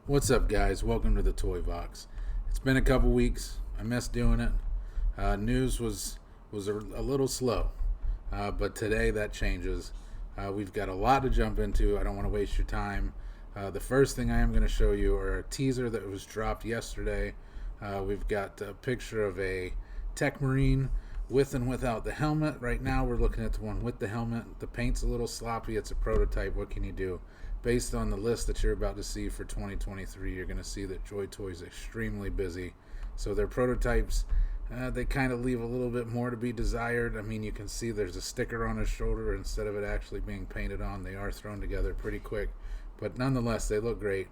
What's up, guys? Welcome to the Toy Vox. It's been a couple weeks. I missed doing it. News was a little slow, but today that changes. We've got a lot to jump into. I don't want to waste your time. The first thing I am going to show you are a teaser that was dropped yesterday. We've got a picture of a Tech Marine with and without the helmet. Right now we're looking at the one with the helmet. The paint's a little sloppy. It's a prototype. What can you do? Based on the list that you're about to see for 2023, you're going to see that Joy Toy is extremely busy. So their prototypes, they kind of leave a little bit more to be desired. I mean, you can see there's a sticker on his shoulder instead of it actually being painted on. They are thrown together pretty quick, but nonetheless, they look great.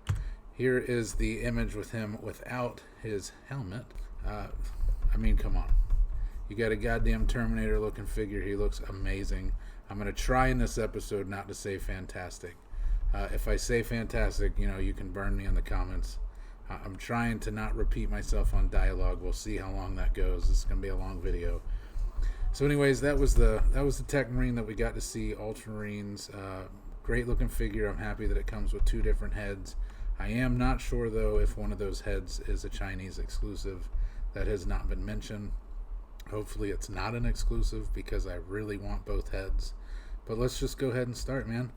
Here is the image with him without his helmet. I mean, come on. You got a goddamn Terminator looking figure. He looks amazing. I'm going to try in this episode not to say fantastic. If I say fantastic, you can burn me in the comments. I'm trying to not repeat myself on dialogue. We'll see how long that goes. This is going to be a long video. So anyways, that was the Tech Marine that we got to see, Ultramarines. Great looking figure. I'm happy that it comes with two different heads. I am not sure, though, if one of those heads is a Chinese exclusive. That has not been mentioned. Hopefully it's not an exclusive because I really want both heads. But let's just go ahead and start, man.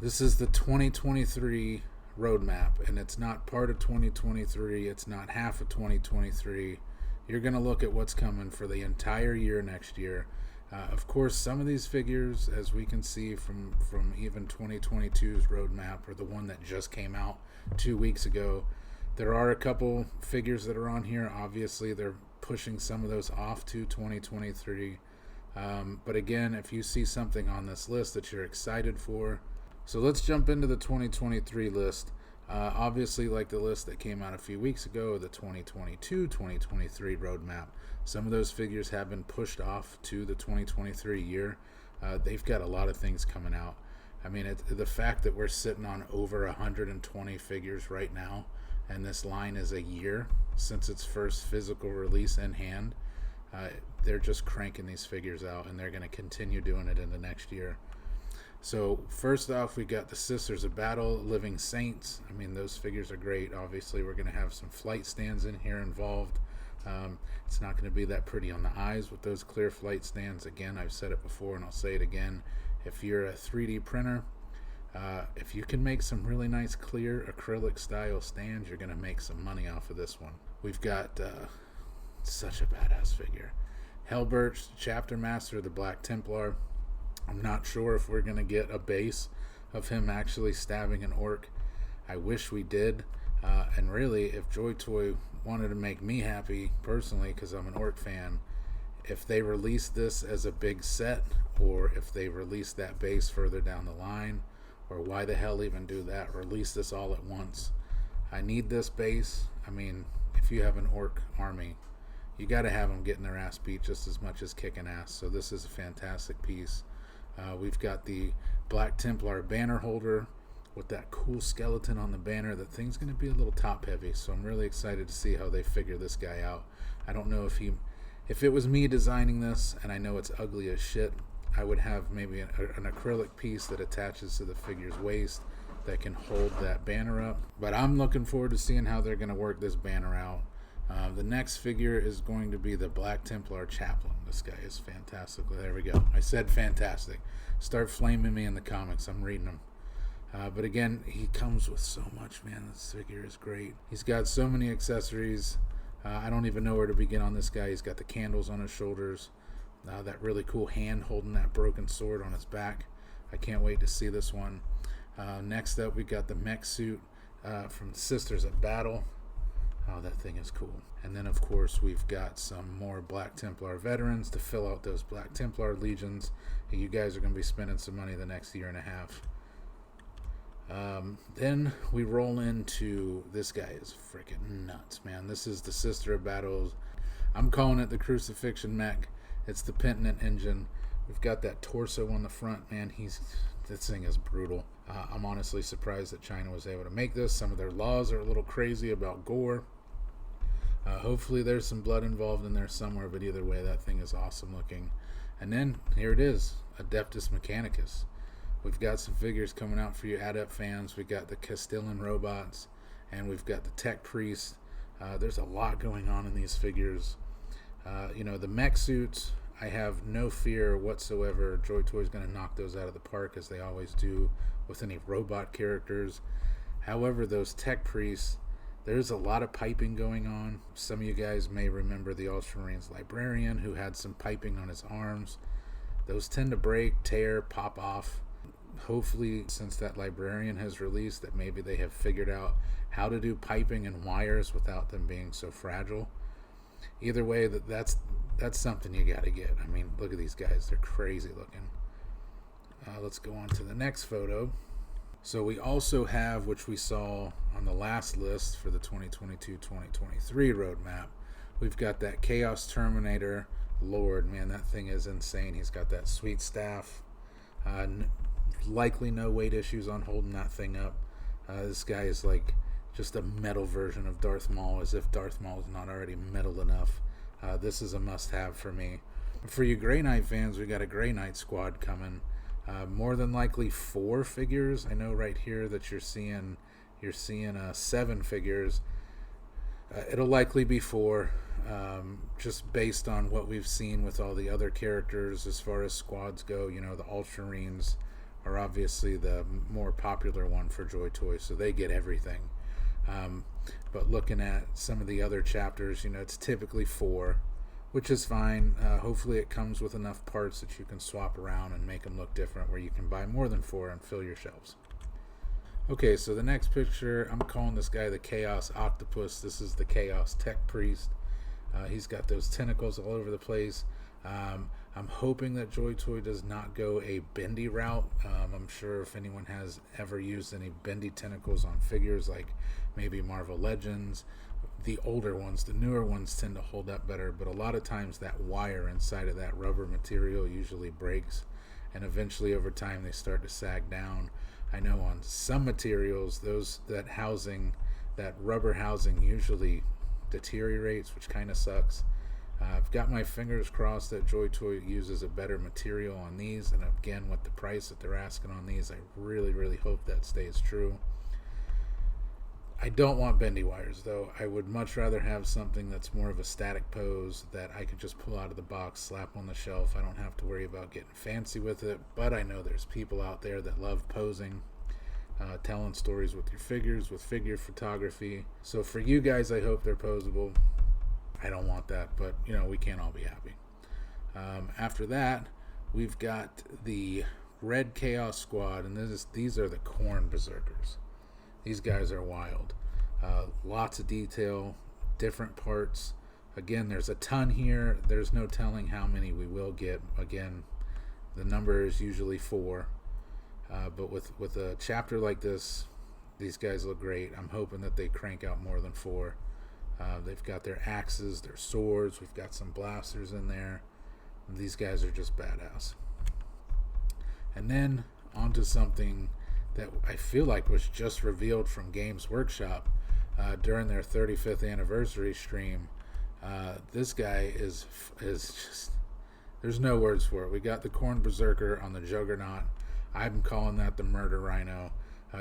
This is the 2023 roadmap, and it's not part of 2023. It's not half of 2023. You're going to look at what's coming for the entire year next year. Of course, some of these figures, as we can see from even 2022's roadmap, or the one that just came out 2 weeks ago, there are a couple figures that are on here. Obviously, they're pushing some of those off to 2023. But again, if you see something on this list that you're excited for, so let's jump into the 2023 list. Obviously, like the list that came out a few weeks ago, the 2022-2023 roadmap, some of those figures have been pushed off to the 2023 year. They've got a lot of things coming out. I mean, the fact that we're sitting on over 120 figures right now, and this line is a year since its first physical release in hand, they're just cranking these figures out, and they're going to continue doing it into next year. So first off, we got the Sisters of Battle, Living Saints. I mean, those figures are great. Obviously, we're going to have some flight stands in here involved. It's not going to be that pretty on the eyes with those clear flight stands. Again, I've said it before and I'll say it again. If you're a 3D printer, if you can make some really nice clear acrylic style stands, you're going to make some money off of this one. We've got such a badass figure. Hellbirch, Chapter Master of the Black Templar. I'm not sure if we're going to get a base of him actually stabbing an orc. I wish we did. And really, if Joy Toy wanted to make me happy personally, because I'm an orc fan, if they release this as a big set, or if they release that base further down the line, or why the hell even do that? Release this all at once. I need this base. I mean, if you have an orc army, you got to have them getting their ass beat just as much as kicking ass. So this is a fantastic piece. We've got the Black Templar banner holder with that cool skeleton on the banner. That thing's going to be a little top heavy, so I'm really excited to see how they figure this guy out. I don't know if it was me designing this, and I know it's ugly as shit, I would have maybe an acrylic piece that attaches to the figure's waist that can hold that banner up. But I'm looking forward to seeing how they're going to work this banner out. The next figure is going to be the Black Templar Chaplain. This guy is fantastic. There we go. I said fantastic. Start flaming me in the comics. I'm reading them. But again, he comes with so much, man. This figure is great. He's got so many accessories. I don't even know where to begin on this guy. He's got the candles on his shoulders. That really cool hand holding that broken sword on his back. I can't wait to see this one. Next up, we got the mech suit from Sisters of Battle. Oh, that thing is cool. And then, of course, we've got some more Black Templar veterans to fill out those Black Templar legions. And you guys are going to be spending some money the next year and a half. Then we roll into, this guy is freaking nuts, man. This is the Sister of Battles. I'm calling it the Crucifixion Mech. It's the Penitent engine. We've got that torso on the front, man. This thing is brutal. I'm honestly surprised that China was able to make this. Some of their laws are a little crazy about gore. Hopefully there's some blood involved in there somewhere, but either way, that thing is awesome looking. And then, here it is, Adeptus Mechanicus. We've got some figures coming out for you Adept fans. We got the Castellan robots, and we've got the Tech Priest. There's a lot going on in these figures. The mech suits, I have no fear whatsoever. Joy Toy's going to knock those out of the park, as they always do with any robot characters. However, those Tech Priests, there's a lot of piping going on. Some of you guys may remember the Ultramarines Librarian, who had some piping on his arms. Those tend to break, tear, pop off. Hopefully, since that Librarian has released, that maybe they have figured out how to do piping and wires without them being so fragile. Either way, that's something you got to get. I mean, look at these guys. They're crazy looking. Let's go on to the next photo. So we also have, which we saw on the last list for the 2022-2023 roadmap, we've got that Chaos Terminator Lord. Man, that thing is insane. He's got that sweet staff. Likely no weight issues on holding that thing up. This guy is like just a metal version of Darth Maul, as if Darth Maul is not already metal enough. This is a must-have for me. For you Grey Knight fans, we got a Grey Knight squad coming. More than likely 4 figures. I know right here that you're seeing 7 figures. It'll likely be 4, just based on what we've seen with all the other characters as far as squads go. The Ultramarines are obviously the more popular one for Joy Toy, so they get everything. But looking at some of the other chapters, it's typically 4, which is fine. Hopefully it comes with enough parts that you can swap around and make them look different, where you can buy more than 4 and fill your shelves. Okay, so the next picture, I'm calling this guy the Chaos Octopus. This is the Chaos Tech Priest. He's got those tentacles all over the place. I'm hoping that Joy Toy does not go a bendy route. I'm sure if anyone has ever used any bendy tentacles on figures, like maybe Marvel Legends, the older ones, the newer ones tend to hold up better, but a lot of times that wire inside of that rubber material usually breaks, and eventually over time they start to sag down. I know on some materials, that rubber housing usually deteriorates, which kind of sucks. I've got my fingers crossed that Joy Toy uses a better material on these, and again, with the price that they're asking on these, I really, really hope that stays true. I don't want bendy wires, though. I would much rather have something that's more of a static pose that I could just pull out of the box, slap on the shelf. I don't have to worry about getting fancy with it, but I know there's people out there that love posing, telling stories with your figures, with figure photography. So for you guys, I hope they're posable. I don't want that, but we can't all be happy. After that, we've got the Red Chaos Squad, and these are the Khorne Berzerkers. These guys are wild. Lots of detail, different parts. Again, there's a ton here. There's no telling how many we will get. Again, the number is usually 4. But with a chapter like this, these guys look great. I'm hoping that they crank out more than 4. They've got their axes, their swords. We've got some blasters in there. These guys are just badass. And then onto something that I feel like was just revealed from Games Workshop during their 35th anniversary stream. This guy is just, there's no words for it. We got the Khorne Berzerker on the Juggernaut. I'm calling that the Murder Rhino.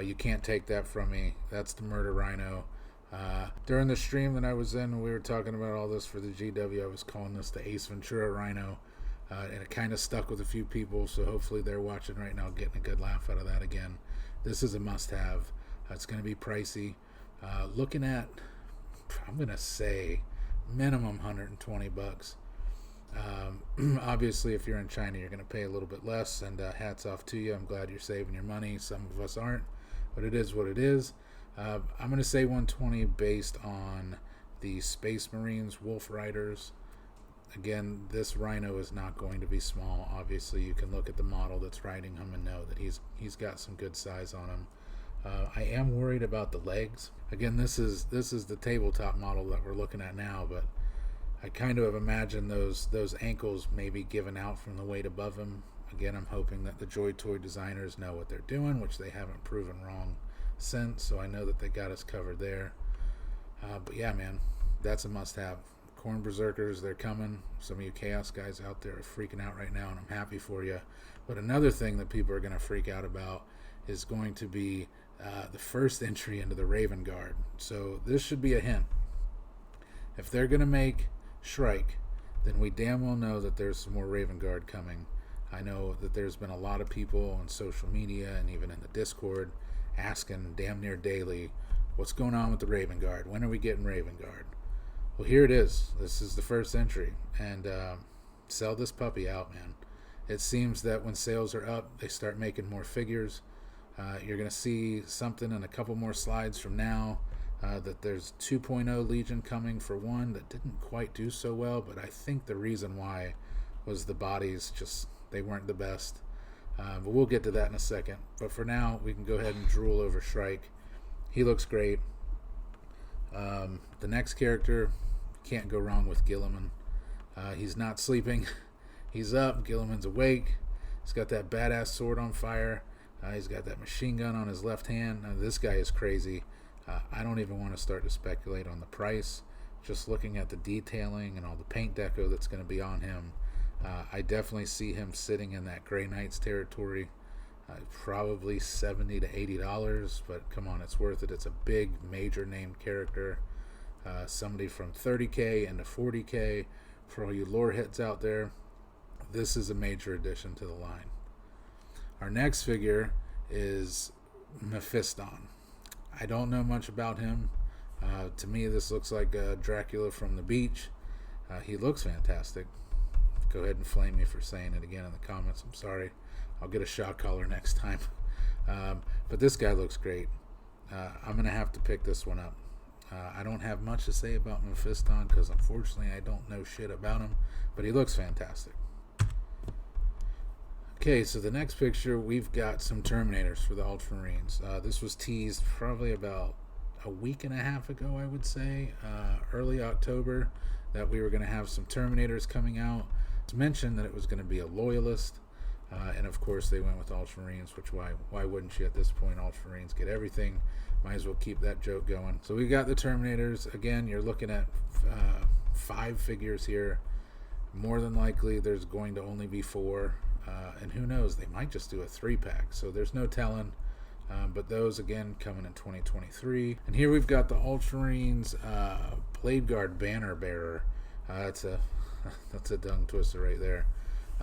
You can't take that from me. That's the Murder Rhino. During the stream that I was in, we were talking about all this for the GW. I was calling this the Ace Ventura Rhino, and it kind of stuck with a few people, so hopefully they're watching right now getting a good laugh out of that again. This is a must-have. It's going to be pricey. Looking at, I'm going to say, minimum $120. Obviously, if you're in China, you're going to pay a little bit less, and hats off to you. I'm glad you're saving your money. Some of us aren't, but it is what it is. I'm going to say 120 based on the Space Marines Wolf Riders. Again, this Rhino is not going to be small. Obviously, you can look at the model that's riding him and know that he's got some good size on him. I am worried about the legs. Again, this is the tabletop model that we're looking at now, but I kind of imagine those ankles maybe giving out from the weight above him. Again, I'm hoping that the Joy Toy designers know what they're doing, which they haven't proven wrong since, so I know that they got us covered there. But yeah, man, that's a must-have. Khorne Berzerkers, they're coming. Some of you Chaos guys out there are freaking out right now, and I'm happy for you. But another thing that people are going to freak out about is going to be the first entry into the Raven Guard. So this should be a hint. If they're going to make Shrike, then we damn well know that there's some more Raven Guard coming. I know that there's been a lot of people on social media and even in the Discord asking damn near daily, what's going on with the Raven Guard? When are we getting Raven Guard? Well, here it is. This is the first entry. And sell this puppy out, man. It seems that when sales are up, they start making more figures. You're going to see something in a couple more slides from now that there's 2.0 Legion coming for one that didn't quite do so well, but I think the reason why was the bodies just, they weren't the best. But we'll get to that in a second. But for now, we can go ahead and drool over Shrike. He looks great. The next character, can't go wrong with Guilliman. He's not sleeping. He's up. Gilliman's awake. He's got that badass sword on fire. He's got that machine gun on his left hand. This guy is crazy. I don't even want to start to speculate on the price. Just looking at the detailing and all the paint deco that's going to be on him, I definitely see him sitting in that Grey Knights territory. Probably $70 to $80, but come on, it's worth it. It's a big, major named character. Somebody from 30K into 40K. For all you lore heads out there, this is a major addition to the line. Our next figure is Mephiston. I don't know much about him. To me, this looks like Dracula from the beach. He looks fantastic. Go ahead and flame me for saying it again in the comments. I'm sorry. I'll get a shock collar next time. But this guy looks great. I'm going to have to pick this one up. I don't have much to say about Mephiston because unfortunately I don't know shit about him. But he looks fantastic. Okay, so the next picture, we've got some Terminators for the Ultramarines. This was teased probably about a week and a half ago, I would say, early October, that we were going to have some Terminators coming out. It's mentioned that it was going to be a Loyalist, and of course they went with Ultramarines, which why wouldn't you at this point? Ultramarines get everything. Might as well keep that joke going. So we got the Terminators. Again, you're looking at 5 figures here. More than likely, there's going to only be 4. And who knows, they might just do a 3-pack, so there's no telling. But those again coming in 2023. And here we've got the Ultramarines Blade Guard banner bearer. That's a tongue twister right there.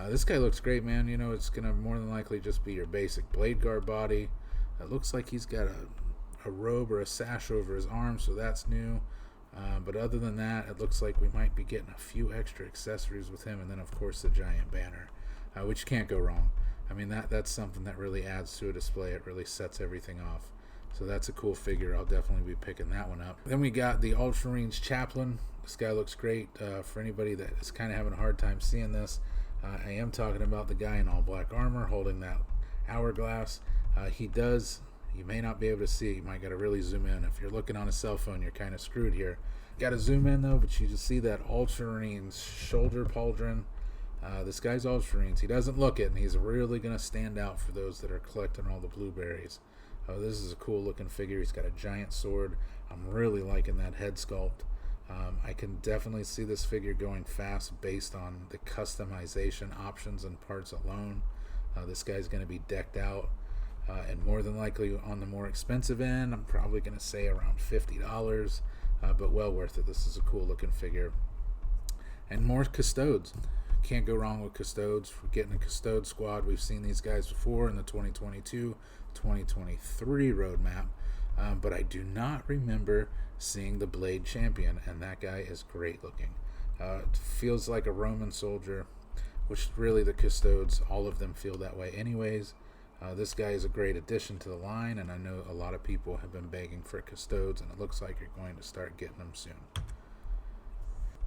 This guy looks great, man. You know, it's gonna more than likely just be your basic Blade Guard body. It looks like he's got a robe or a sash over his arm, so that's new. But other than that, it looks like we might be getting a few extra accessories with him, and then of course the giant banner. Which can't go wrong. I mean, that's something that really adds to a display. It really sets everything off. So that's a cool figure. I'll definitely be picking that one up. Then we got the Ultramarines Chaplain. This guy looks great. For anybody that is kind of having a hard time seeing this, I am talking about the guy in all black armor holding that hourglass. He does, you may not be able to see it. You might got to really zoom in. If you're looking on a cell phone, you're kind of screwed here. Got to zoom in though, but you just see that Ultramarines shoulder pauldron. This guy's Ultramarines. He doesn't look it, and he's really going to stand out for those that are collecting all the blueberries. This is a cool looking figure. He's got a giant sword. I'm really liking that head sculpt. I can definitely see this figure going fast based on the customization options and parts alone. This guy's going to be decked out, and more than likely on the more expensive end. I'm probably going to say around $50, but well worth it. This is a cool looking figure. And more Custodes. Can't go wrong with Custodes. We're getting a Custode squad. We've seen these guys before in the 2022-2023 roadmap, but I do not remember seeing the Blade Champion, and that guy is great looking. It feels like a Roman soldier, which really the Custodes, all of them feel that way anyways. This guy is a great addition to the line, and I know a lot of people have been begging for Custodes, and it looks like you're going to start getting them soon.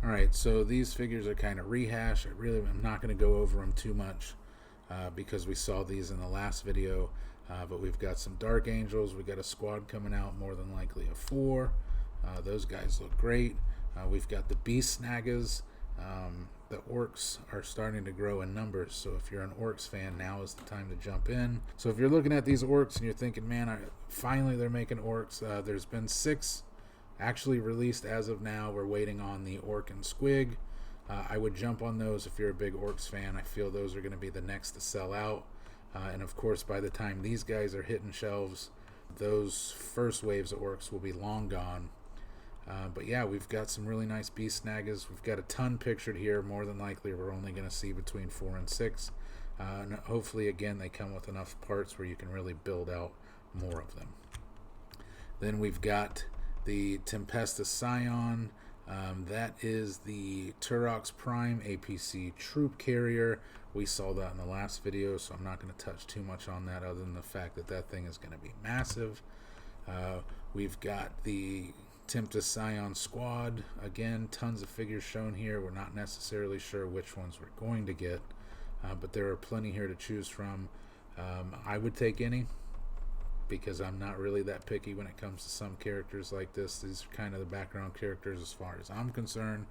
Alright, so these figures are kind of rehash. I'm not going to go over them too much because we saw these in the last video. But we've got some Dark Angels. We've got a squad coming out, more than likely of 4. Those guys look great. We've got the Beast Snagas. The Orks are starting to grow in numbers, so if you're an Orks fan, now is the time to jump in. So if you're looking at these Orks and you're thinking, man, finally they're making Orks, there's been 6 actually released as of now. We're waiting on the Ork and Squig. I would jump on those if you're a big Orks fan. I feel those are going to be the next to sell out. And of course, by the time these guys are hitting shelves, those first waves of orcs will be long gone. But yeah, we've got some really nice beast snaggers. We've got a ton pictured here. More than likely, we're only going to see between 4 and 6. And hopefully, again, they come with enough parts where you can really build out more of them. Then we've got the Tempestus Scion. That is the Turok's Prime APC troop carrier. We saw that in the last video, so I'm not going to touch too much on that other than the fact that that thing is going to be massive. We've got the Tempestus Scion squad. Again, tons of figures shown here. We're not necessarily sure which ones we're going to get, but there are plenty here to choose from. I would take any, because I'm not really that picky when it comes to some characters like this. These are kind of the background characters as far as I'm concerned.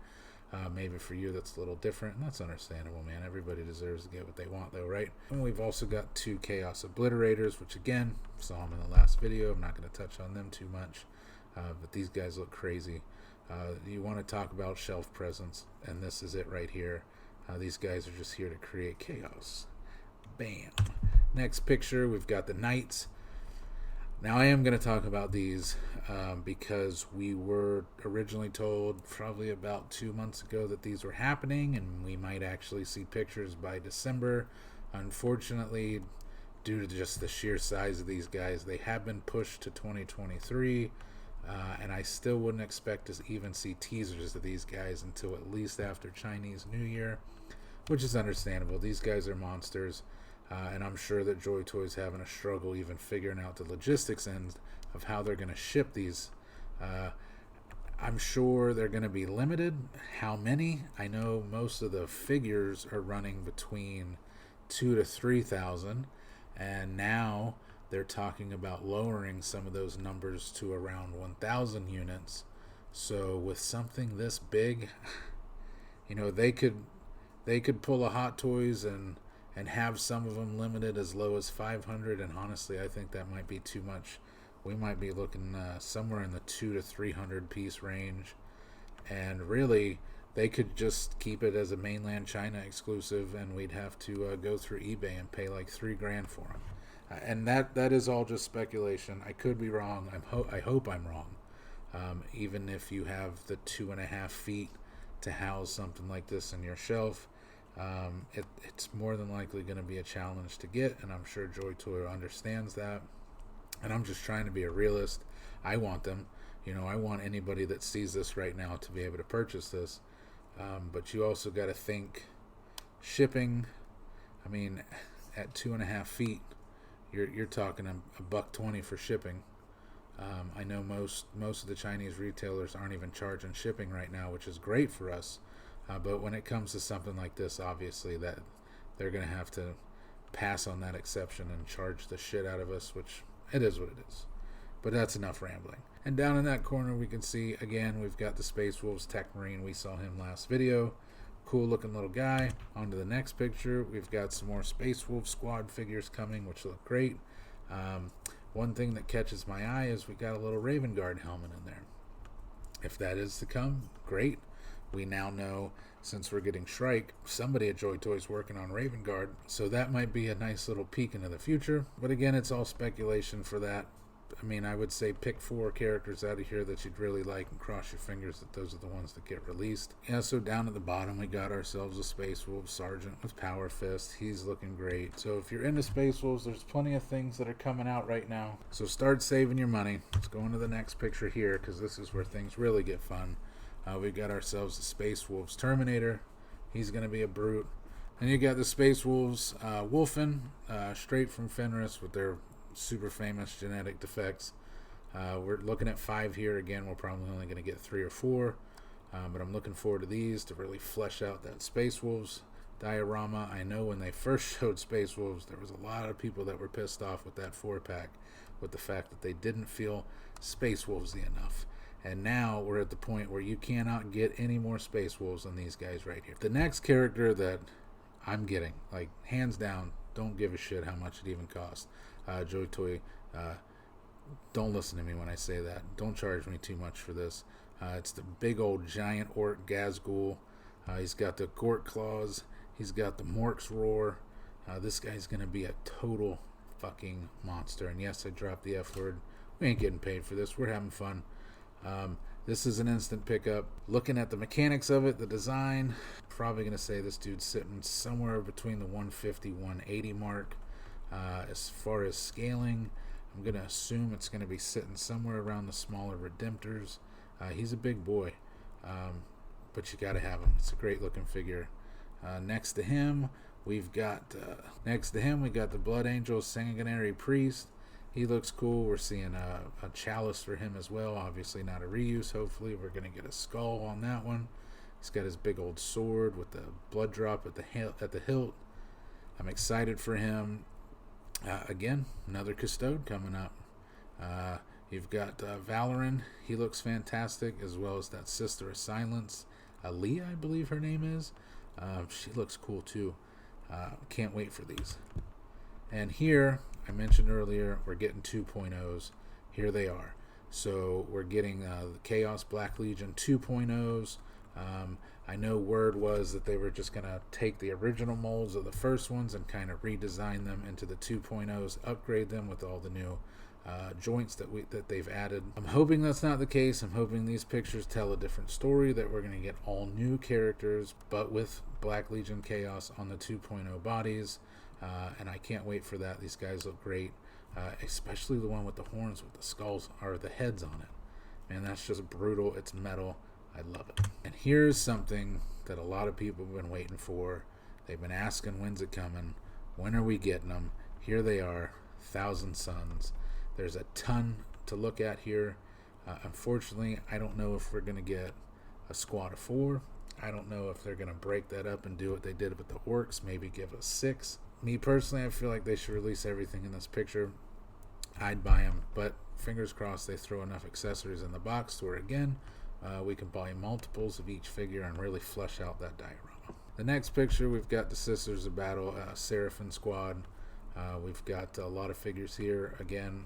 Maybe for you that's a little different, and that's understandable, man. Everybody deserves to get what they want, though, right? And we've also got 2 Chaos Obliterators, which, again, saw them in the last video. I'm not going to touch on them too much, but these guys look crazy. You want to talk about shelf presence, and this is it right here. These guys are just here to create chaos. Bam. Next picture, we've got the Knights. Now, I am going to talk about these because we were originally told probably about 2 months ago that these were happening, and we might actually see pictures by December. Unfortunately, due to just the sheer size of these guys, they have been pushed to 2023, and I still wouldn't expect to even see teasers of these guys until at least after Chinese New Year, which is understandable. These guys are monsters. And I'm sure that Joy Toy's having a struggle even figuring out the logistics end of how they're going to ship these. I'm sure they're going to be limited. How many? I know most of the figures are running between 2,000 to 3,000, and now they're talking about lowering some of those numbers to around 1,000 units. So with something this big, you know, they could pull a Hot Toys and have some of them limited as low as 500, and honestly, I think that might be too much. We might be looking somewhere in the 200 to 300 piece range, and really, they could just keep it as a mainland China exclusive, and we'd have to go through eBay and pay like $3,000 for them. And that is all just speculation. I could be wrong. I hope I'm wrong. Even if you have the 2.5 feet to house something like this in your shelf, it's more than likely going to be a challenge to get, and I'm sure Joy Toy understands that. And I'm just trying to be a realist. I want them. You know, I want anybody that sees this right now to be able to purchase this. But you also got to think shipping. I mean, at 2.5 feet, you're talking $1.20 for shipping. I know most of the Chinese retailers aren't even charging shipping right now, which is great for us. But when it comes to something like this, obviously that they're going to have to pass on that exception and charge the shit out of us, which it is what it is. But that's enough rambling. And down in that corner, we can see, again, we've got the Space Wolves Tech Marine. We saw him last video. Cool looking little guy. On to the next picture. We've got some more Space Wolf squad figures coming, which look great. One thing that catches my eye is we got a little Raven Guard helmet in there. If that is to come, great. We now know, since we're getting Shrike, somebody at Joy Toy's working on Raven Guard, so that might be a nice little peek into the future. But again, it's all speculation for that. I mean, I would say pick 4 characters out of here that you'd really like and cross your fingers that those are the ones that get released. Yeah, so down at the bottom, we got ourselves a Space Wolf Sergeant with Power Fist. He's looking great. So if you're into Space Wolves, there's plenty of things that are coming out right now. So start saving your money. Let's go into the next picture here, because this is where things really get fun. We've got ourselves the Space Wolves Terminator. He's going to be a brute. And you got the Space Wolves Wolfen, straight from Fenris with their super famous genetic defects. We're looking at 5 here. Again, we're probably only going to get 3 or 4. But I'm looking forward to these to really flesh out that Space Wolves diorama. I know when they first showed Space Wolves, there was a lot of people that were pissed off with that 4-pack, with the fact that they didn't feel Space Wolvesy enough. And now we're at the point where you cannot get any more Space Wolves than these guys right here. The next character that I'm getting, like hands down, don't give a shit how much it even costs. Joy Toy, don't listen to me when I say that. Don't charge me too much for this. It's the big old giant Ork Gazgul. He's got the Gort Claws. He's got the Mork's Roar. This guy's going to be a total fucking monster. And yes, I dropped the F word. We ain't getting paid for this. We're having fun. This is an instant pickup. Looking at the mechanics of it, the design, probably going to say this dude's sitting somewhere between the 150, 180 mark. As far as scaling, I'm going to assume it's going to be sitting somewhere around the smaller Redemptors. He's a big boy, but you got to have him. It's a great looking figure. Next to him, we got the Blood Angel Sanguinary Priest. He looks cool. We're seeing a chalice for him as well. Obviously not a reuse. Hopefully we're going to get a skull on that one. He's got his big old sword with the blood drop at the hilt. I'm excited for him. Again, another Custode coming up. You've got Valoran. He looks fantastic, as well as that Sister of Silence. Aaliyah, I believe her name is. She looks cool too. Can't wait for these. And here, I mentioned earlier, we're getting 2.0s. Here they are. So we're getting the Chaos Black Legion 2.0s. I know word was that they were just going to take the original molds of the first ones and kind of redesign them into the 2.0s, upgrade them with all the new joints that they've added. I'm hoping that's not the case. I'm hoping these pictures tell a different story, that we're going to get all new characters, but with Black Legion Chaos on the 2.0 bodies. And I can't wait for that. These guys look great, especially the one with the horns with the skulls or the heads on it. Man, that's just brutal. It's metal. I love it. And here's something that a lot of people have been waiting for. They've been asking, when's it coming? When are we getting them? Here they are, Thousand Suns. There's a ton to look at here. Unfortunately, I don't know if we're going to get a squad of 4. I don't know if they're going to break that up and do what they did with the Orks, maybe give us 6. Me personally, I feel like they should release everything in this picture. I'd buy them, but fingers crossed they throw enough accessories in the box to where, again, we can buy multiples of each figure and really flesh out that diorama. The next picture, we've got the Sisters of Battle Seraphim Squad. We've got a lot of figures here. Again,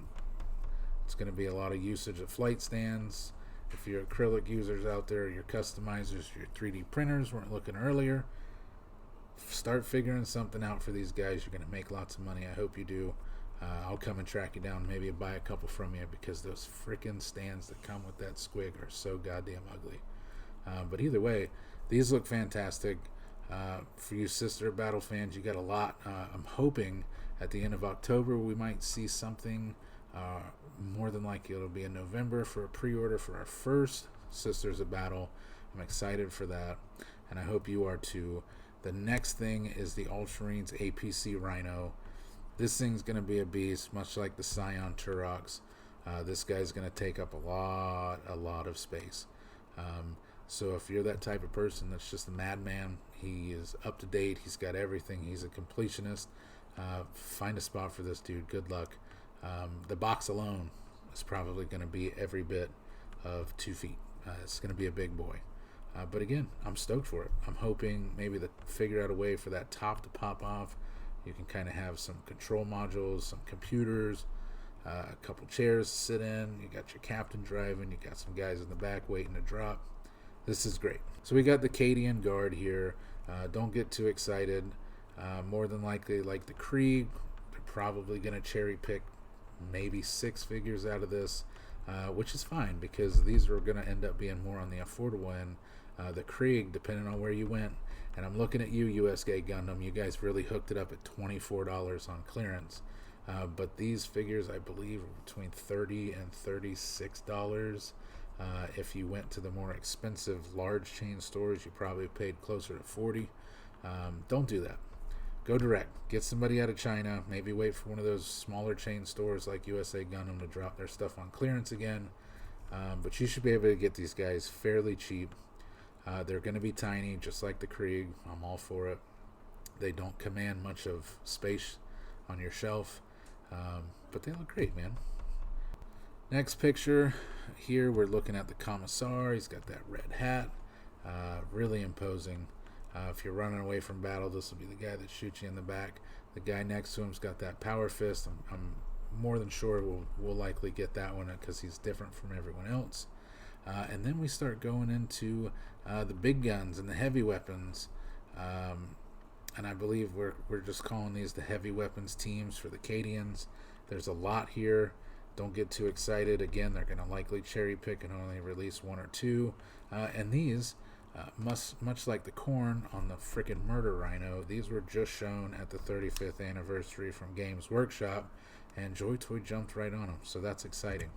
it's going to be a lot of usage of flight stands. If you're acrylic users out there, your customizers, your 3D printers weren't looking earlier, start figuring something out for these guys. You're going to make lots of money. I hope you do. I'll come and track you down, maybe buy a couple from you, because those freaking stands that come with that squig are so goddamn ugly. But either way, these look fantastic. For you Sister Battle fans, you got a lot. I'm hoping at the end of October we might see something. More than likely it'll be in November for a pre-order for our first Sisters of Battle. I'm excited for that, and I hope you are too. The next thing is the Ultramarines APC Rhino. This thing's going to be a beast, much like the Scion Turoks. This guy's going to take up a lot of space. So if you're that type of person that's just a madman, he is up to date, he's got everything, he's a completionist, find a spot for this dude. Good luck. The box alone is probably going to be every bit of 2 feet. It's going to be a big boy. But again, I'm stoked for it. I'm hoping maybe to figure out a way for that top to pop off. You can kind of have some control modules, some computers, a couple chairs to sit in. You got your captain driving. You got some guys in the back waiting to drop. This is great. So we got the Cadian Guard here. Don't get too excited. More than likely, like the Krieg, they're probably going to cherry pick maybe 6 figures out of this, which is fine, because these are going to end up being more on the affordable end. The Krieg, depending on where you went, and I'm looking at you, USK Gundam, you guys really hooked it up at $24 on clearance. But these figures, I believe, are between $30 and $36. If you went to the more expensive large chain stores, you probably paid closer to $40. Don't do that. Go direct. Get somebody out of China. Maybe wait for one of those smaller chain stores like USA Gundam to drop their stuff on clearance again. But you should be able to get these guys fairly cheap. They're going to be tiny, just like the Krieg. I'm all for it. They don't command much of space on your shelf, but they look great, man. Next picture here, we're looking at the Commissar. He's got that red hat, really imposing. If you're running away from battle, this will be the guy that shoots you in the back. The guy next to him's got that power fist. I'm more than sure we'll likely get that one because he's different from everyone else. And then we start going into the big guns and the heavy weapons. And I believe we're just calling these the heavy weapons teams for the Cadians. There's a lot here. Don't get too excited. Again, they're going to likely cherry pick and only release 1 or 2. And these, much like the Khorne on the frickin' Murder Rhino, these were just shown at the 35th anniversary from Games Workshop, and Joy Toy jumped right on them, so that's exciting.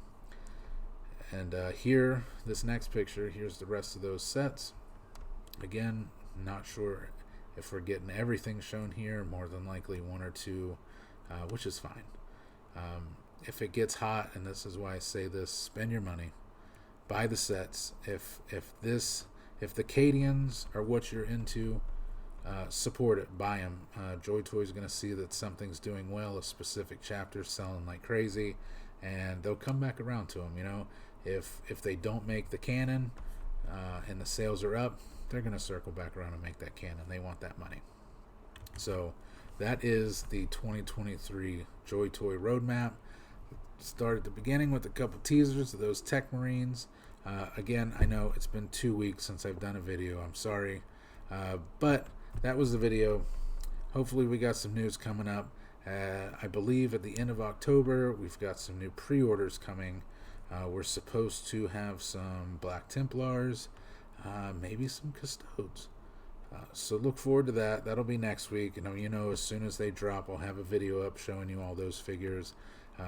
And here, this next picture, here's the rest of those sets. Again, not sure if we're getting everything shown here, more than likely 1 or 2, which is fine. If it gets hot, and this is why I say this, spend your money, buy the sets. If the Cadians are what you're into, support it, buy them. Joy Toy's going to see that something's doing well, a specific chapter's selling like crazy, and they'll come back around to them. You know, if they don't make the canon and the sales are up, they're going to circle back around and make that canon. They want that money. So that is the 2023 Joy Toy roadmap. Start at the beginning with a couple teasers of those Tech Marines. Again, I know it's been 2 weeks since I've done a video. I'm sorry. But that was the video. Hopefully we got some news coming up. I believe at the end of October, we've got some new pre-orders coming. We're supposed to have some Black Templars, maybe some Custodes. So look forward to that. That'll be next week. As soon as they drop, I'll have a video up showing you all those figures.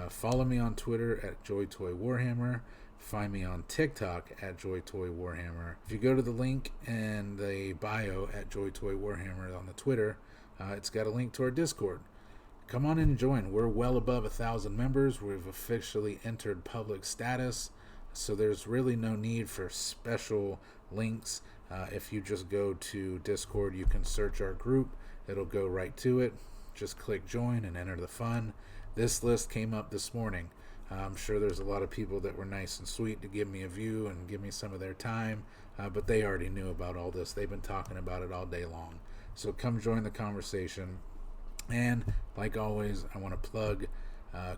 Follow me on Twitter at Joy Toy Warhammer. Find me on TikTok at Joy Toy Warhammer. If you go to the link in the bio at Joy Toy Warhammer on the Twitter, it's got a link to our Discord. Come on in and join. We're well above 1,000 members. We've officially entered public status, so there's really no need for special links. If you just go to Discord, you can search our group. It'll go right to it. Just click join and enter the fun. This list came up this morning. I'm sure there's a lot of people that were nice and sweet to give me a view and give me some of their time, but they already knew about all this. They've been talking about it all day long. So come join the conversation. And like always, I want to plug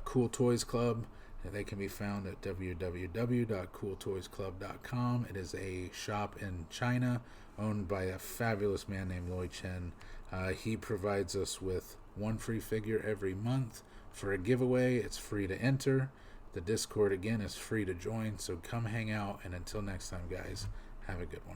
Cool Toys Club. They can be found at www.cooltoysclub.com. It is a shop in China owned by a fabulous man named Loi Chen. He provides us with 1 free figure every month. For a giveaway, it's free to enter. The Discord, again, is free to join. So come hang out. And until next time, guys, have a good one.